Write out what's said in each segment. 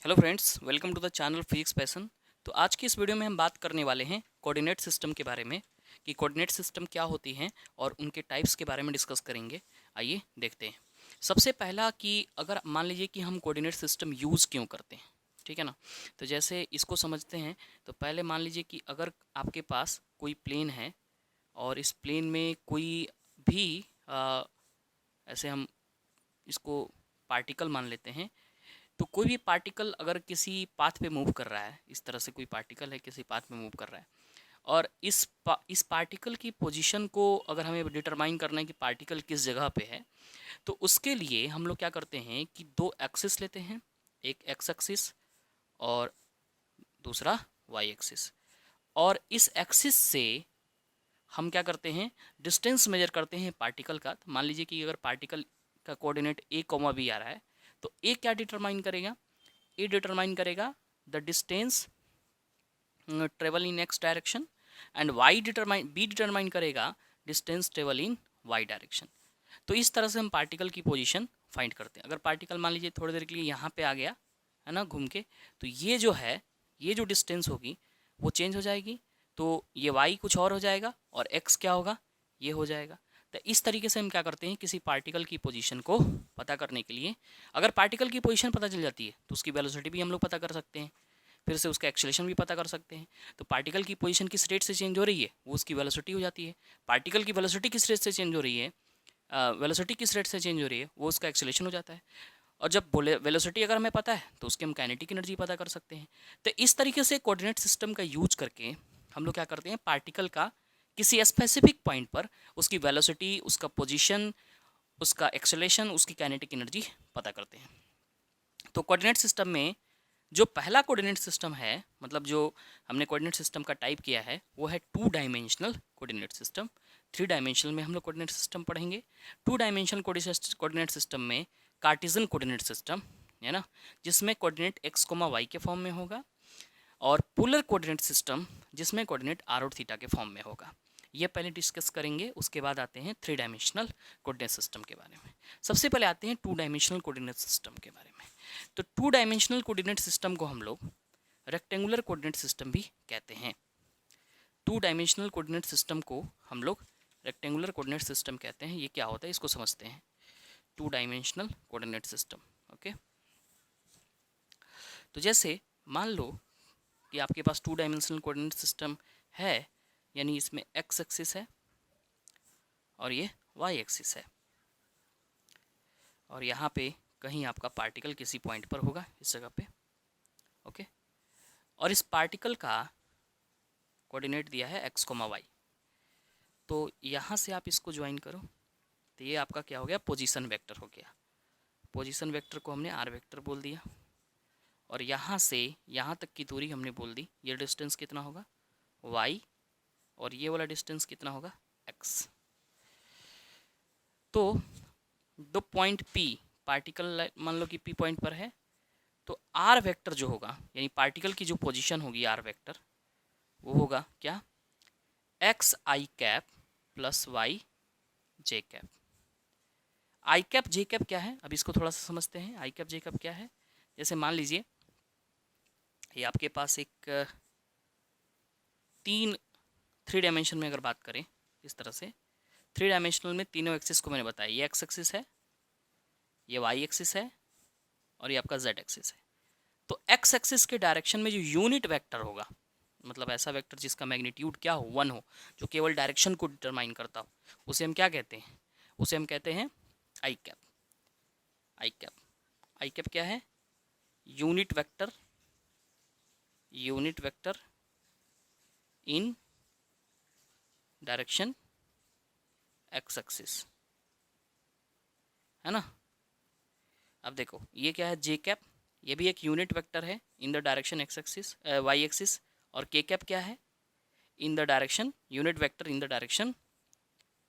Hello friends, welcome to the channel physics passion. तो आज की इस वीडियो में हम बात करने वाले हैं कोऑर्डिनेट सिस्टम के बारे में कि कोऑर्डिनेट सिस्टम क्या होती हैं और उनके टाइप्स के बारे में डिस्कस करेंगे। आइए देखते हैं। सबसे पहला कि अगर मान लीजिए कि हम कोऑर्डिनेट सिस्टम यूज़ क्यों करते हैं, ठीक है ना। तो जैसे इसको समझते हैं। तो पहले मान लीजिए कि अगर आपके पास कोई प्लेन है और इस प्लेन में कोई भी ऐसे हम इसको पार्टिकल मान लेते हैं। तो कोई भी पार्टिकल अगर किसी पाथ पे मूव कर रहा है, इस तरह से कोई पार्टिकल है किसी पाथ में मूव कर रहा है, और इस पार्टिकल की पोजीशन को अगर हमें डिटरमाइन करना है कि पार्टिकल किस जगह पे है, तो उसके लिए हम लोग क्या करते हैं कि दो एक्सिस लेते हैं, एक एक्स एक्सिस और दूसरा वाई एक्सिस। और इस एक्सिस से हम क्या करते हैं, डिस्टेंस मेजर करते हैं पार्टिकल का। तो मान लीजिए कि अगर पार्टिकल का कोऑर्डिनेट ए कॉमा बी आ रहा है, तो ए क्या डिटरमाइन करेगा, ए डिटरमाइन करेगा the distance travel in x direction, and y determine b determine करेगा distance travel in y direction. तो इस तरह से हम पार्टिकल की पोजीशन फाइंड करते हैं। अगर पार्टिकल मान लीजिए थोड़ी देर के लिए यहाँ पे आ गया है ना घूम के, तो ये जो है, ये जो डिस्टेंस होगी वो चेंज हो जाएगी। तो ये वाई कुछ और हो जाएगा और एक्स क्या होगा, ये हो जाएगा। तो इस तरीके से हम क्या करते हैं, किसी पार्टिकल की पोजीशन को पता करने के लिए, अगर पार्टिकल की पोजीशन पता चल जाती है तो उसकी वेलोसिटी भी हम लोग पता कर सकते हैं, फिर से उसका एक्सेलरेशन भी पता कर सकते हैं। तो पार्टिकल की पोजीशन किस रेट से चेंज हो रही है वो उसकी वेलोसिटी हो जाती है। पार्टिकल की वेलोसिटी किस रेट से चेंज हो रही है, वेलोसिटी किस रेट से चेंज हो रही है वो उसका एक्सेलरेशन हो जाता है। और जब बोले वेलोसिटी अगर हमें पता है तो उसकी हम काइनेटिक एनर्जी पता कर सकते हैं। तो इस तरीके से कोऑर्डिनेट सिस्टम का यूज करके हम लोग क्या करते हैं, पार्टिकल का किसी स्पेसिफिक पॉइंट पर उसकी वेलोसिटी, उसका पोजीशन, उसका एक्सेलरेशन, उसकी काइनेटिक एनर्जी पता करते हैं। तो कोऑर्डिनेट सिस्टम में जो पहला कोऑर्डिनेट सिस्टम है, मतलब जो हमने कोऑर्डिनेट सिस्टम का टाइप किया है, वो है two dimensional coordinate system. Three dimensional में हम लोग कोऑर्डिनेट सिस्टम पढ़ेंगे। टू डायमेंशनल कोऑर्डिनेट सिस्टम में कार्टिजन कोऑर्डिनेट सिस्टम है ना, जिसमें कोऑर्डिनेट एक्स कोमा वाई के फॉर्म में होगा, और पोलर कोऑर्डिनेट सिस्टम जिसमें कोऑर्डिनेट आर और थीटा के फॉर्म में होगा। ये पहले डिस्कस करेंगे, उसके बाद आते हैं थ्री डायमेंशनल कोऑर्डिनेट सिस्टम के बारे में। सबसे पहले आते हैं टू डायमेंशनल कोऑर्डिनेट सिस्टम के बारे में। तो टू डायमेंशनल कोऑर्डिनेट सिस्टम को हम लोग रेक्टेंगुलर कोऑर्डिनेट सिस्टम भी कहते हैं। टू डायमेंशनल कोऑर्डिनेट सिस्टम को हम लोग रेक्टेंगुलर कोऑर्डिनेट सिस्टम कहते हैं। ये क्या होता है इसको समझते हैं। Two dimensional coordinate system, okay. तो जैसे मान लो कि आपके पास टू डायमेंशनल कोऑर्डिनेट सिस्टम है, यानी इसमें एक्स एक्सिस है और ये वाई एक्सिस है, और यहाँ पे कहीं आपका पार्टिकल किसी पॉइंट पर होगा, इस जगह पे, ओके। और इस पार्टिकल का कोऑर्डिनेट दिया है एक्स कोमा वाई। तो यहाँ से आप इसको ज्वाइन करो, तो ये आपका क्या हो गया, पोजीशन वेक्टर हो गया। पोजीशन वेक्टर को हमने आर वेक्टर बोल दिया, और यहाँ से यहाँ तक की दूरी हमने बोल दी। ये डिस्टेंस कितना होगा, वाई, और ये वाला डिस्टेंस कितना होगा, एक्स। तो दो पॉइंट पी, पार्टिकल मान लो कि पी पॉइंट पर है, तो आर वेक्टर जो होगा, यानी पार्टिकल की जो पोजीशन होगी आर वेक्टर, वो होगा क्या, x i cap plus y j cap. I cap j cap क्या है, अब इसको थोड़ा सा समझते हैं। आई कैप जे कैप क्या है, जैसे मान लीजिए ये आपके पास एक थ्री डायमेंशन में अगर बात करें, इस तरह से थ्री डायमेंशनल में तीनों एक्सिस को मैंने बताया, ये एक्स एक्सिस है, ये वाई एक्सिस है, और ये आपका जेड एक्सिस है। तो एक्स एक्सिस के डायरेक्शन में जो यूनिट वेक्टर होगा, मतलब ऐसा वेक्टर जिसका मैग्नीट्यूड क्या हो, 1 हो, जो केवल डायरेक्शन को डिटरमाइन करता हो, उसे हम क्या कहते हैं, उसे हम कहते हैं आई कैप। आई कैप, आई कैप क्या है, यूनिट वेक्टर, यूनिट वेक्टर इन डायरेक्शन एक्स एक्सिस, है ना। अब देखो ये क्या है, जे कैप, ये भी एक यूनिट वेक्टर है in the direction x axis y axis. और के कैप क्या है, in the direction, unit vector in the direction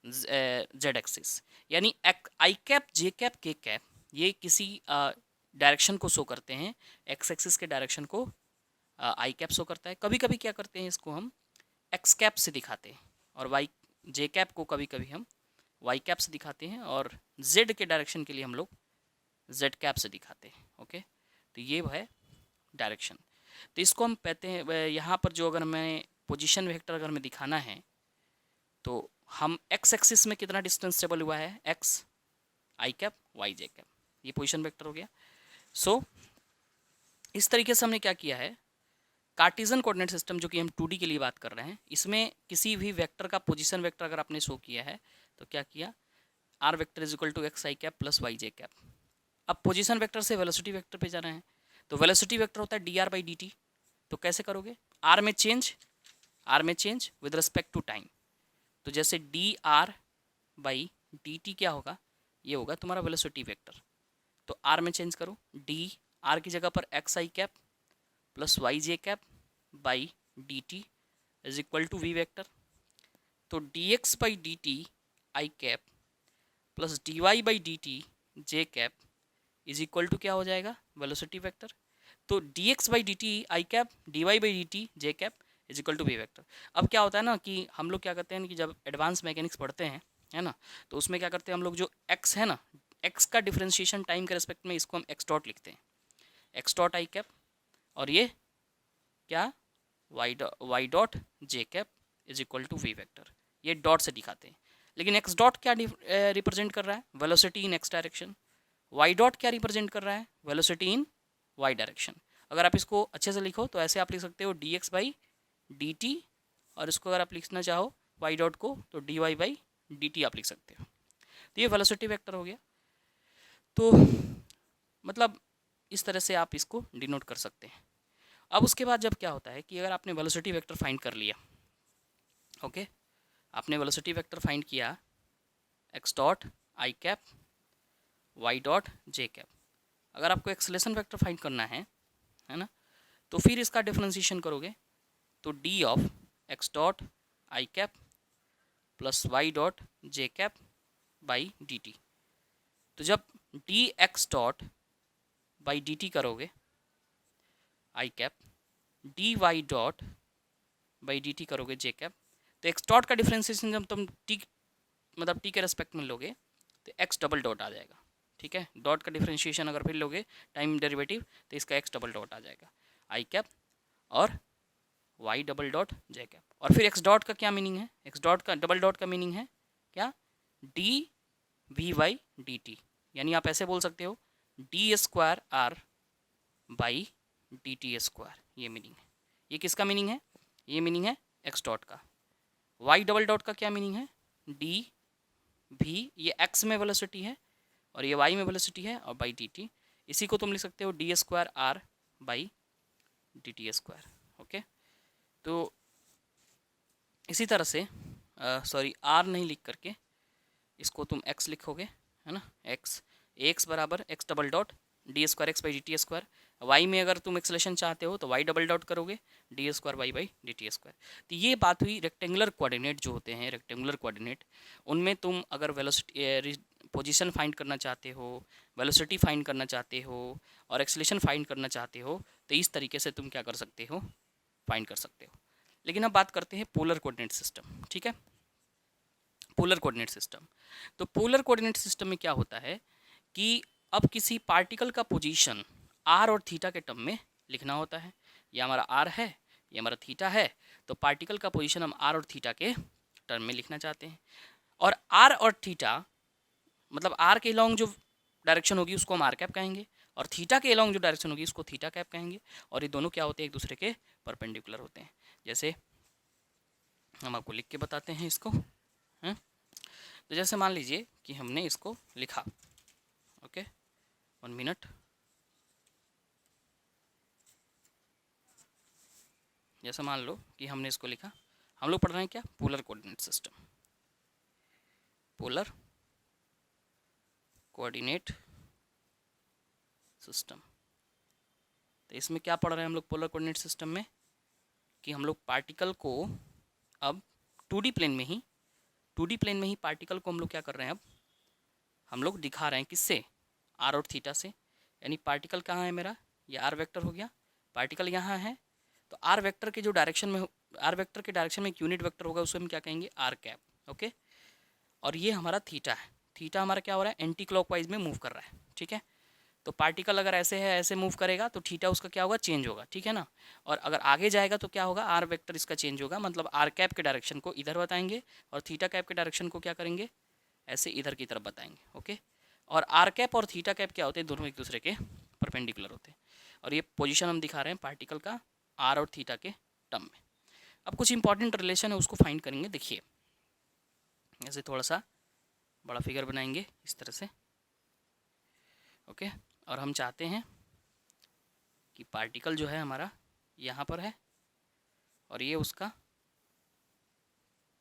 z axis. यानी i cap, j cap, k cap, ये किसी डायरेक्शन को शो करते हैं। एक्स एक्सिस के डायरेक्शन को आई कैप शो करता है। कभी कभी क्या करते हैं, इसको हम एक्स कैप से दिखाते हैं, और वाई जे कैप को कभी कभी हम वाई कैप से दिखाते हैं, और जेड के डायरेक्शन के लिए हम लोग जेड कैप से दिखाते हैं, ओके। तो ये है डायरेक्शन। तो इसको हम कहते हैं, यहाँ पर जो अगर मैं पोजीशन वेक्टर अगर मैं दिखाना है तो हम एक्स एक्सिस में कितना डिस्टेंस ट्रेवल हुआ है, x i cap Y j cap, ये पोजीशन वेक्टर हो गया। सो इस तरीके से हमने क्या किया है, कार्टेशियन कोऑर्डिनेट सिस्टम जो कि हम 2D के लिए बात कर रहे हैं, इसमें किसी भी वेक्टर का पोजीशन वेक्टर अगर आपने शो किया है तो क्या किया, r vector is equal to x i cap plus y j cap. अब पोजीशन वेक्टर से वेलोसिटी वेक्टर पे जाना है, तो वेलोसिटी वेक्टर होता है d r by D t. तो कैसे करोगे, आर में change with respect to time. तो जैसे d r by D t क्या होगा, ये होगा तुम्हारा वेलोसिटी वेक्टर। तो आर में चेंज करो, डी आर की जगह पर x i cap plus y j cap by D t is equal to v vector. तो d x by D t i cap plus d y by D t j cap is equal to क्या हो जाएगा, velocity vector. तो d x by D t i cap d y by D t j cap is equal to v vector. अब क्या होता है ना कि हम लोग क्या करते हैं कि जब एडवांस मैकेनिक्स पढ़ते हैं, है ना, तो उसमें क्या करते हैं हम लोग, जो एक्स है ना, एक्स का डिफ्रेंशिएशन टाइम के रिस्पेक्ट में, इसको हम एक्स डॉट लिखते हैं, एक्स डॉट आई कैप, और ये क्या, y dot J cap is equal to v vector, ये डॉट से दिखाते हैं। लेकिन एक्स डॉट क्या रिप्रेजेंट कर रहा है, velocity in x direction. Y dot क्या रिप्रेजेंट कर रहा है, वेलोसिटी इन वाई डायरेक्शन। अगर आप इसको अच्छे से लिखो तो ऐसे आप लिख सकते हो D x by D T, और इसको अगर आप लिखना चाहो वाई डॉट को तो d y by D t आप लिख सकते हो। तो ये वेलोसिटी वेक्टर हो गया। तो मतलब इस तरह से आप इसको डिनोट कर सकते हैं। अब उसके बाद जब क्या होता है कि अगर आपने वेलोसिटी वेक्टर फाइंड कर लिया, ओके, आपने वेलोसिटी वेक्टर फाइंड किया x dot i cap y dot J cap, अगर आपको एक्सेलेरेशन वेक्टर फाइंड करना है ना, तो फिर इसका डिफरेंशिएशन करोगे तो d of x dot i cap plus y dot J cap by D t. तो जब d x dot by D t करोगे i cap, d y dot by D t करोगे जे कैप, तो x dot का differentiation जब तुम T मतलब T के रेस्पेक्ट में लोगे तो एक्स डबल डॉट आ जाएगा, ठीक है। डॉट का डिफरेंशिएशन अगर फिर लोगे टाइम डेरिवेटिव तो इसका एक्स डबल डॉट आ जाएगा, आई कैप और वाई डबल डॉट जे कैप। और फिर एक्स डॉट का क्या मीनिंग है, एक्स डॉट का डबल डॉट का मीनिंग है क्या, D V Y D T, यानी आप ऐसे बोल सकते हो D square are by D T square, ये मीनिंग है। ये किसका मीनिंग है, ये मीनिंग है एक्स डॉट का। वाई डबल डॉट का क्या मीनिंग है, डी भी, ये एक्स में वेलोसिटी है और ये वाई में वेलोसिटी है, और बाई डी टी, इसी को तुम लिख सकते हो D square are by D T square, okay. तो इसी तरह से सॉरी आर नहीं लिख करके इसको तुम एक्स लिखोगे, है ना, एक्स बराबर x double dot d square x by D T square. Y में अगर तुम एक्सलेशन चाहते हो तो वाई डबल डॉट करोगे d square y by D T square. तो ये बात हुई रेक्टेंगुलर कोऑर्डिनेट जो होते हैं, रेक्टेंगुलर कोऑर्डिनेट, उनमें तुम अगर वेलोसिटी पोजीशन फाइंड करना चाहते हो, वेलोसिटी फाइंड करना चाहते हो और एक्सलेशन फाइंड करना चाहते हो, तो इस तरीके से तुम क्या कर सकते हो, फाइंड कर सकते हो। लेकिन अब बात करते हैं पोलर कोऑर्डिनेट सिस्टम, ठीक है, पोलर कोऑर्डिनेट सिस्टम। तो पोलर कोऑर्डिनेट सिस्टम में क्या होता है कि अब किसी पार्टिकल का पोजीशन आर और थीटा के टर्म में लिखना होता है। ये हमारा आर है, ये हमारा थीटा है, तो पार्टिकल का पोजीशन हम आर और थीटा के टर्म में लिखना चाहते हैं। और आर और थीटा मतलब आर के अलॉन्ग जो डायरेक्शन होगी उसको हम आर कैप कहेंगे, और थीटा के अलॉन्ग जो डायरेक्शन होगी उसको थीटा कैप कहेंगे। और ये दोनों क्या होते हैं, एक दूसरे के परपेंडिकुलर होते हैं। जैसे हम आपको लिख के बताते हैं इसको, हैं? तो जैसे मान लीजिए कि हमने इसको लिखा, ओके, 1 मिनट, जैसे मान लो कि हमने इसको लिखा, हम लोग पढ़ रहे हैं क्या, polar coordinate system, polar coordinate system. तो इसमें क्या पढ़ रहे हैं हम लोग पोलर कोऑर्डिनेट सिस्टम में, कि हम लोग पार्टिकल को अब 2D प्लेन में ही पार्टिकल को हम लोग क्या कर रहे हैं, अब हम लोग दिखा रहे हैं किससे, आर और थीटा से। यानी पार्टिकल कहाँ है मेरा, ये आर वेक्टर हो गया, पार्टिकल यहाँ है, तो आर वेक्टर के जो डायरेक्शन में, आर वेक्टर के डायरेक्शन में एक यूनिट वेक्टर होगा, उसे हम क्या कहेंगे, आर कैप, ओके। और ये हमारा थीटा है, थीटा हमारा क्या हो रहा है, एंटी क्लॉकवाइज में मूव कर रहा है, ठीक है। तो पार्टिकल अगर ऐसे है ऐसे मूव करेगा तो थीटा उसका क्या होगा, चेंज होगा, ठीक है ना। और अगर आगे जाएगा तो क्या होगा, आर वेक्टर इसका चेंज होगा, मतलब आर कैप के डायरेक्शन को इधर बताएंगे और थीटा कैप के डायरेक्शन को क्या करेंगे, ऐसे इधर की तरफ बताएंगे, ओके। और आर कैप और थीटा कैप क्या होते हैं, दोनों एक दूसरे के परपेंडिकुलर होते हैं। और ये पोजीशन हम दिखा रहे हैं पार्टिकल का आर और थीटा के टर्म में। अब कुछ इंपॉर्टेंट रिलेशन है उसको फाइंड करेंगे। देखिए ऐसे थोड़ा सा बड़ा फिगर बनाएंगे इस तरह से, ओके। और हम चाहते हैं कि पार्टिकल जो है हमारा यहाँ पर है और ये उसका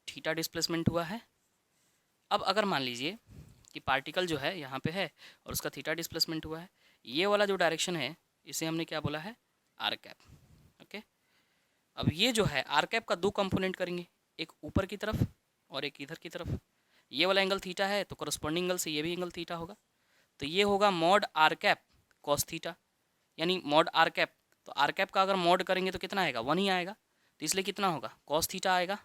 थीटा डिस्प्लेसमेंट हुआ है। अब अगर मान लीजिए कि पार्टिकल जो है यहाँ पे है और उसका थीटा डिस्प्लेसमेंट हुआ है, ये वाला जो डायरेक्शन है इसे हमने क्या बोला है, आर कैप, ओके। अब ये जो है आर कैप का दो कंपोनेंट करेंगे, एक ऊपर की तरफ और एक इधर की तरफ। ये वाला एंगल थीटा है तो करस्पॉन्डिंग एंगल से ये भी एंगल थीटा होगा, तो ये होगा mod r cap cos theta, यानी मॉड आर कैप। तो आर कैप का अगर मॉड करेंगे तो कितना आएगा, 1 ही आएगा, तो इसलिए कितना होगा, कॉस थीटा आएगा।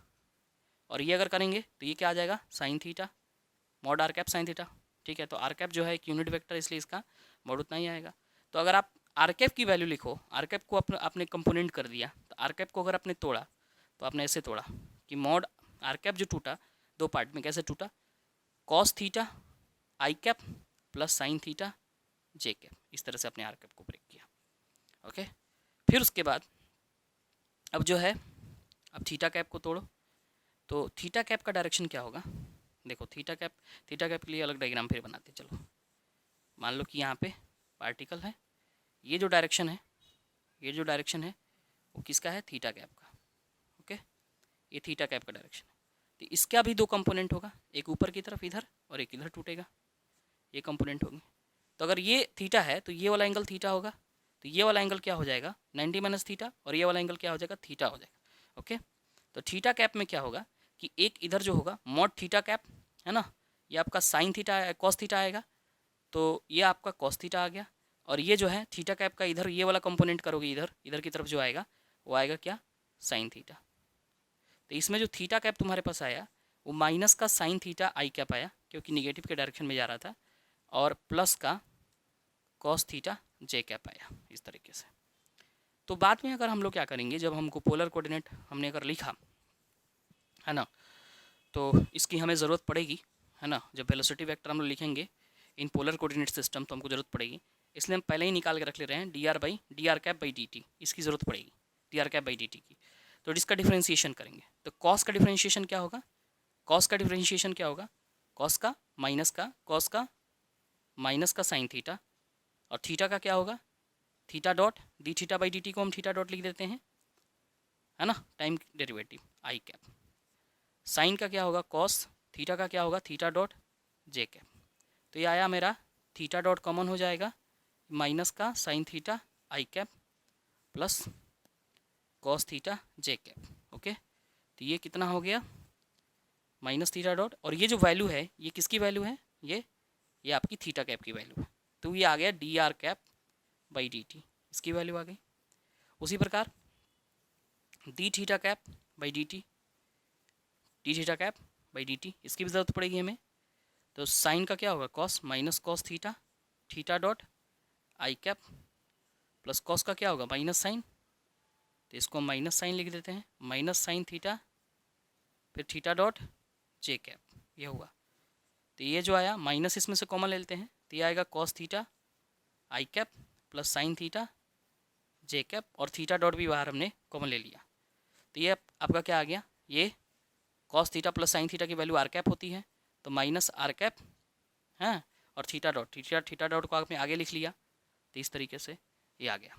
और ये अगर करेंगे तो ये क्या आ जाएगा, sine theta, mod r cap sine theta, ठीक है। तो आर कैप जो है एक यूनिट वेक्टर, इसलिए इसका मॉड उतना ही आएगा। तो अगर आप आर कैप की वैल्यू लिखो, आर कैप को आपने कंपोनेंट कर दिया, तो आर कैप को अगर आपने तोड़ा तो आपने ऐसे तोड़ा कि मॉड आर कैप जो टूटा दो पार्ट में, कैसे टूटा, cos theta i cap plus sign theta j cap, इस तरह से अपने आर कैप को ब्रेक किया, ओके। फिर उसके बाद अब जो है, अब थीटा कैप को तोड़ो, तो थीटा कैप का डायरेक्शन क्या होगा, देखो थीटा कैप के लिए अलग डायग्राम फिर बनाते, चलो। मान लो कि यहाँ पे पार्टिकल है, ये जो डायरेक्शन है वो किसका है, थीटा कैप का, ओके। ये थीटा कैप का डायरेक्शन है, तो इसका भी दो कंपोनेंट होगा, एक ऊपर की तरफ इधर और एक इधर टूटेगा, ये कंपोनेंट होंगे। तो अगर ये थीटा है तो ये वाला एंगल थीटा होगा, तो ये वाला एंगल क्या हो जाएगा, 90 माइनस थीटा, और ये वाला एंगल क्या हो जाएगा, थीटा हो जाएगा, ओके। तो थीटा कैप में क्या होगा कि एक इधर जो होगा मॉड थीटा कैप है ना, ये आपका साइन थीटा कॉस थीटा आएगा, तो ये आपका कॉस थीटा आ गया। और ये जो है थीटा कैप का इधर ये वाला कंपोनेंट करोगे, इधर की तरफ जो आएगा वो आएगा क्या, साइन थीटा। तो इसमें जो थीटा कैप तुम्हारे पास आया वो माइनस का साइन थीटा आई कैप आया, क्योंकि निगेटिव के डायरेक्शन में जा रहा था, और प्लस का कॉस थीटा जे कैप आया, इस तरीके से। तो बाद में अगर हम लोग क्या करेंगे, जब हमको पोलर कोऑर्डिनेट हमने अगर लिखा है ना, तो इसकी हमें ज़रूरत पड़ेगी, है ना। जब वेलोसिटी वेक्टर हम लोग लिखेंगे इन पोलर कोऑर्डिनेट सिस्टम तो हमको ज़रूरत पड़ेगी, इसलिए हम पहले ही निकाल के रख ले रहे हैं D r cap by D T, इसकी ज़रूरत पड़ेगी D r cap by D t की। तो इसका डिफ्रेंशिएशन करेंगे, तो कॉस का डिफ्रेंशिएशन क्या होगा, कॉस का माइनस का साइन थीटा, और थीटा का क्या होगा, theta dot D theta by D t को हम थीटा डॉट लिख देते हैं, है ना, time derivative I cap. Sign का क्या होगा कॉस, थीटा का क्या होगा थीटा डॉट जे कैप। तो ये आया मेरा थीटा डॉट कॉमन हो जाएगा, माइनस का sine theta i cap plus cos theta j cap, okay. तो ये कितना हो गया, माइनस थीटा डॉट, और ये जो वैल्यू है ये किसकी वैल्यू है, ये आपकी थीटा कैप की वैल्यू है, तो ये आ गया D r cap by D T, इसकी वैल्यू आ गई। उसी प्रकार D theta cap by D T, इसकी भी ज़रूरत पड़ेगी हमें। तो साइन का क्या होगा cos minus cos theta, theta dot i cap plus cos का क्या होगा माइनस साइन, तो इसको हम माइनस साइन लिख देते हैं, माइनस साइन थीटा फिर थीटा डॉट जे कैप, ये हुआ। तो ये जो आया माइनस इसमें से कॉमन ले लेते हैं, तो ये आएगा cos theta i cap plus sign theta j cap, और थीटा डॉट भी बाहर हमने कॉमन ले लिया। तो ये आपका क्या आ गया, ये cos theta plus sine theta की वैल्यू आर कैप होती है, तो माइनस आर कैप है, और थीटा डॉट को आपने आगे लिख लिया, तो इस तरीके से ये आ गया।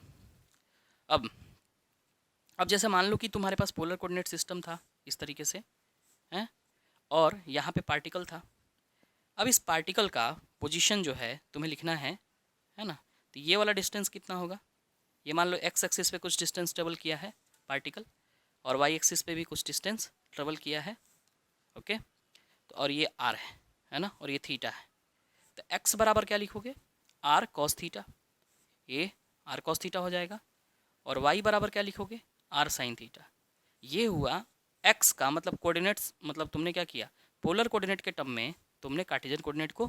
अब जैसे मान लो कि तुम्हारे पास पोलर कोऑर्डिनेट सिस्टम था इस तरीके से हैं, और यहाँ पे पार्टिकल था। अब इस पार्टिकल का पोजीशन जो है तुम्हें लिखना है ना, तो ये वाला डिस्टेंस कितना होगा, ये मान लो एक्स एक्सिस पे कुछ डिस्टेंस ट्रेवल किया है पार्टिकल, और वाई एक्सिस पे भी कुछ डिस्टेंस ट्रेवल किया है, ओके। तो और ये आर है ना, और ये थीटा है, तो एक्स बराबर क्या लिखोगे, आर कॉस थीटा, ये आर कॉस थीटा हो जाएगा, और वाई बराबर क्या लिखोगे, आर साइन थीटा। ये हुआ एक्स का मतलब कोऑर्डिनेट्स, मतलब तुमने क्या किया, पोलर कोऑर्डिनेट के टर्म में तुमने कार्टेशियन कोऑर्डिनेट को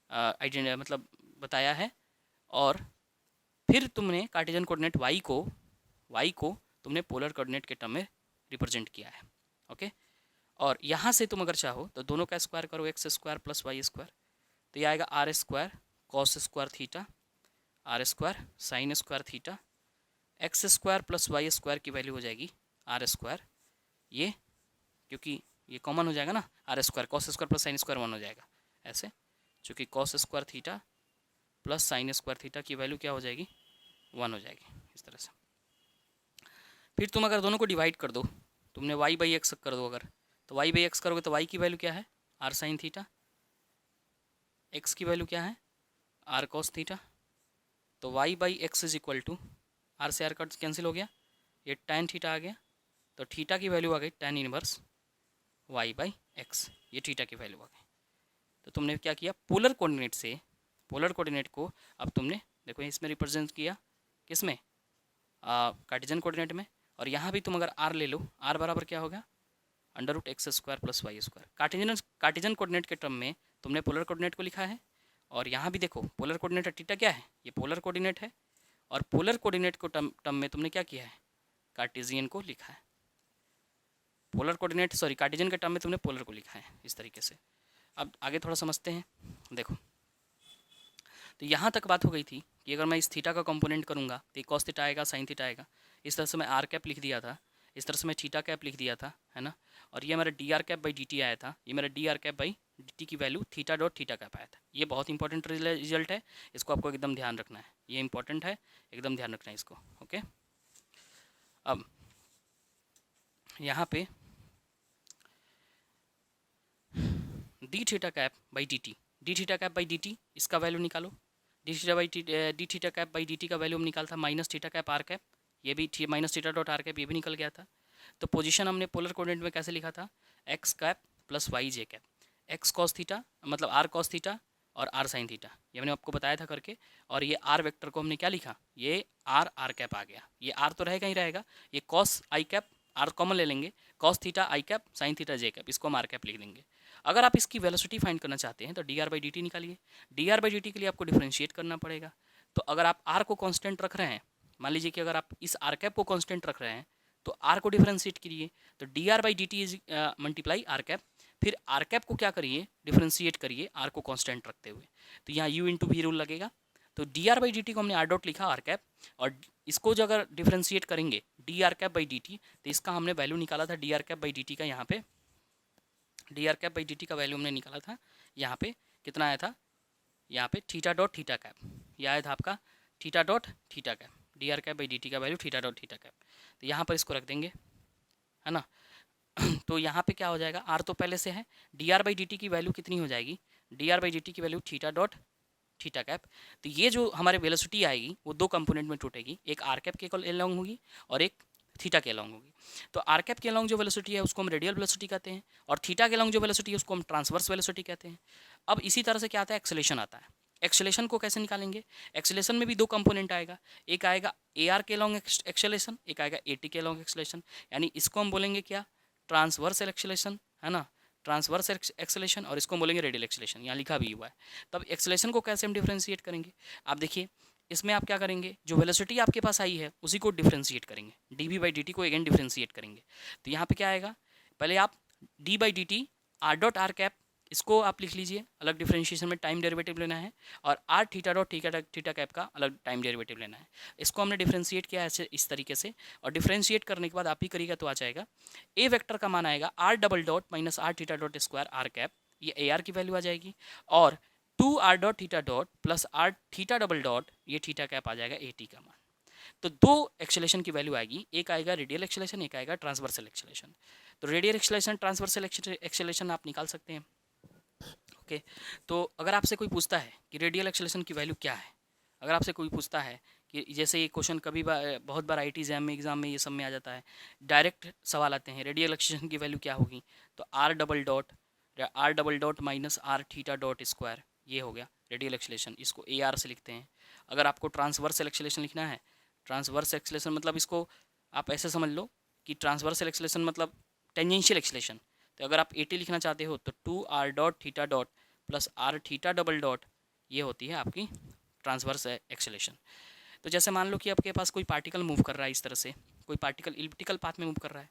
मतलब बताया है, और फिर तुमने कार्टेशियन कोऑर्डिनेट y को तुमने पोलर कोऑर्डिनेट के टर्म में रिप्रेजेंट किया है। ओके, और यहाँ से तुम अगर चाहो तो दोनों का स्क्वायर करो, x square plus y square, तो ये आएगा r square cos square theta, r square sine square theta, x square plus y square की वैल्यू हो जाएगी आर स्क्वायर, ये क्योंकि ये कॉमन हो जाएगा ना, r square cos square plus sine square 1 हो जाएगा ऐसे, चूँकि cos square theta plus sine square theta की वैल्यू क्या हो जाएगी 1 हो जाएगी इस तरह से। फिर तुम अगर दोनों को डिवाइड कर दो, तुमने y बाई एक्स कर दो अगर, तो y बाई एक्स करोगे तो y की वैल्यू क्या है आर साइन थीटा, x की वैल्यू क्या है आर कॉस थीटा, तो y by x is equal to r से आर कट कैंसिल हो गया, ये tan थीटा आ गया, तो थीटा की वैल्यू आ गई tan inverse y by x, ये थीटा की वैल्यू आ गई। तो तुमने क्या किया, पोलर कोऑर्डिनेट से पोलर कोऑर्डिनेट को अब तुमने देखो इसमें रिप्रेजेंट किया, किस में कार्टेशियन कोऑर्डिनेट में, और यहाँ भी तुम अगर r ले लो, r बराबर क्या होगा under root x square plus y square. Cartesian coordinate के टर्म में तुमने पोलर कोऑर्डिनेट को लिखा है, और यहाँ भी देखो पोलर कोऑर्डिनेट थीटा क्या है, ये पोलर कोऑर्डिनेट है, और पोलर कोऑर्डिनेट को टर्म में तुमने क्या किया है कार्टेशियन को लिखा है, पोलर कोऑर्डिनेट सॉरी कार्टेशियन के टर्म में तुमने पोलर को लिखा है इस तरीके से। अब आगे थोड़ा समझते हैं, देखो तो यहाँ तक बात हो गई थी कि अगर मैं इस थीटा का कंपोनेंट करूँगा तो कॉस थीटा आएगा साइन थीटा आएगा, इस तरह से मैं आर कैप लिख दिया था, इस तरह से मैं थीटा कैप लिख दिया था, है ना, और ये मेरा d r cap by D t आया था, ये मेरा d r cap by D t की value theta dot theta cap आया था। ये बहुत इंपॉर्टेंट रिजल्ट है, इसको आपको एकदम ध्यान रखना है, ये इंपॉर्टेंट है, एकदम ध्यान रखना है इसको। ओके, अब यहाँ पे d theta cap by D t, d theta cap by D t इसका वैल्यू निकालो, d theta cap by D t का वैल्यू हम निकालता minus theta cap r cap, ये भी minus theta dot r cap ये भी निकल गया था। तो पोजीशन हमने पोलर कोऑर्डिनेट में कैसे लिखा था, x cap plus y j cap, x cos theta मतलब आर कॉस थीटा और आर साइन थीटा, ये मैंने आपको बताया था करके, और ये आर वेक्टर को हमने क्या लिखा, ये आर आर कैप आ गया, ये आर तो रहेगा ही रहेगा, ये cos i cap r common ले लेंगे, cos theta i cap sine theta j cap, इसको हम आर कैप लिख देंगे। अगर आप इसकी वेलोसिटी फाइंड करना चाहते हैं तो d r by D t निकालिए, d r by D t के लिए आपको डिफ्रेंशिएट करना पड़ेगा। तो अगर आप आर को कांस्टेंट रख रहे हैं, मान लीजिए कि अगर आप इस आर कैप को कांस्टेंट रख रहे हैं तो आर को डिफ्रेंशिएट करिए, तो d r by D t is multiply r cap, फिर आर कैप को क्या करिए डिफ्रेंशिएट करिए आर को कांस्टेंट रखते हुए, तो यहाँ यू इंटू वी रूल लगेगा। तो d r by D t को हमने आर डॉट लिखा आर कैप, और इसको जो अगर डिफ्रेंशिएट करेंगे D r cap by D t, तो इसका हमने वैल्यू निकाला था D r cap by D t का, यहाँ पे D r cap by D t का वैल्यू हमने निकाला था, यहाँ पे कितना आया था, यहाँ पे थीटा डॉट थीटा कैप, ये आया था आपका theta dot theta cap, d r cap by D t का value theta dot theta cap, तो यहाँ पर इसको रख देंगे, है ना। तो यहाँ पे क्या हो जाएगा, आर तो पहले से है, d r by D t की वैल्यू कितनी हो जाएगी, d r by D t की value theta dot theta cap. तो ये जो हमारे वेलोसिटी आएगी वो दो कंपोनेंट में टूटेगी, एक आर कैप के अलॉन्ग होगी और एक थीटा के अलॉन्ग होगी। तो आर कैप के अलॉन्ग जो वेलोसिटी है उसको हम रेडियल वेलोसिटी कहते हैं, और थीटा के अलॉन्ग जो वेलोसिटी है उसको हम ट्रांसवर्स वेलोसिटी कहते हैं। अब इसी तरह से क्या आता है, एक्सेलेरेशन आता है। एक्सेलेरेशन को कैसे निकालेंगे, एक्सेलेरेशन में भी दो कंपोनेंट आएगा, एक आएगा ए आर के अलॉन्ग एक्सेलेरेशन, एक आएगा ए टी के अलॉन्ग एक्सेलेरेशन, यानी इसको हम बोलेंगे क्या ट्रांसवर्सल एक्सेलेरेशन, है ना, ट्रांसवर्स एक्सेलेरेशन, और इसको बोलेंगे रेडियल एक्सेलेरेशन, यहाँ लिखा भी हुआ है। तब एक्सेलेरेशन को कैसे हम डिफ्रेंशिएट करेंगे, आप देखिए इसमें आप क्या करेंगे, जो वेलोसिटी आपके पास आई है उसी को डिफ्रेंशिएट करेंगे, d v by D t को अगेन डिफ्रेंशिएट करेंगे। तो यहाँ पे क्या आएगा, पहले आप d by D t r dot r cap, इसको आप लिख लीजिए, अलग डिफ्रेंशिएशन में टाइम डेरिवेटिव लेना है, और r theta dot theta cap का अलग टाइम डेरिवेटिव लेना है। इसको हमने डिफ्रेंशिएट किया ऐसे इस तरीके से, और डिफ्रेंशिएट करने के बाद आप ही करिएगा तो आ जाएगा, ए वेक्टर का मान आएगा r double dot minus r theta dot square r cap, ये ए आर की वैल्यू आ जाएगी, और 2 r dot theta dot plus r theta double dot, ये थीटा कैप आ जाएगा ए टी का मान। तो दो एक्सेलेरेशन की वैल्यू आएगी, एक आएगा रेडियल एक्सेलेरेशन, एक आएगा ट्रांसवर्सल एक्सेलेरेशन। तो रेडियल एक्सेलेरेशन ट्रांसवर्सल एक्सेलेरेशन आप निकाल सकते हैं। ओके, तो अगर आपसे कोई पूछता है कि रेडियल एक्सेलेरेशन की वैल्यू क्या है, अगर आपसे कोई पूछता है कि जैसे ये क्वेश्चन कभी बहुत बार आई टी एग्जाम में ये सब में आ जाता है, डायरेक्ट सवाल आते हैं रेडियल एक्सेलेरेशन की वैल्यू क्या होगी, तो r double dot minus r theta dot square, ये हो गया रेडियल एक्सेलेरेशन, इसको ए आर से लिखते हैं। अगर आपको ट्रांसवर्सल एक्सेलेरेशन लिखना है, ट्रांसवर्स एक्सेलेरेशन मतलब इसको आप ऐसे समझ लो कि ट्रांसवर्सल एक्सेलेरेशन मतलब टेंजेंशियल एक्सेलेरेशन। तो अगर आप ए टी लिखना चाहते हो तो 2 r dot theta dot plus r theta double dot, ये होती है आपकी ट्रांसवर्स एक्सेलेरेशन। तो जैसे मान लो कि आपके पास कोई पार्टिकल मूव कर रहा है इस तरह से, कोई पार्टिकल इलिप्टिकल पाथ में मूव कर रहा है।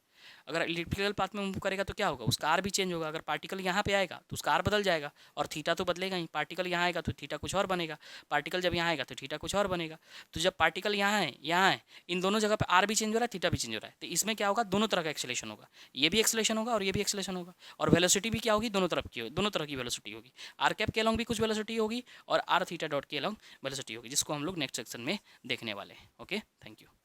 अगर इलिप्टिकल पाथ में मूव करेगा तो क्या होगा, उसका आर भी चेंज होगा। अगर पार्टिकल यहाँ पे आएगा तो उसका आर बदल जाएगा, और थीटा तो बदलेगा ही। पार्टिकल यहाँ आएगा तो थीटा कुछ और बनेगा, पार्टिकल जब यहाँ आएगा तो थीटा कुछ और बनेगा। तो जब पार्टिकल यहाँ है, इन दोनों जगह पे आर भी चेंज हो रहा है, थीटा भी चेंज हो रहा है, तो इसमें क्या होगा, दोनों तरह का एक्सेलेरेशन होगा। ये भी एक्सेलेरेशन होगा और ये भी एक्सेलेरेशन होगा। और वेलोसिटी भी क्या होगी, दोनों तरह की वेलोसिटी होगी। आर कैप के अलॉन्ग भी कुछ वेलोसिटी होगी और आर थीटा डॉट के अलॉन्ग वेलोसिटी होगी, जिसको हम लोग नेक्स्ट सेक्शन में देखने वाले हैं। Okay, thank you.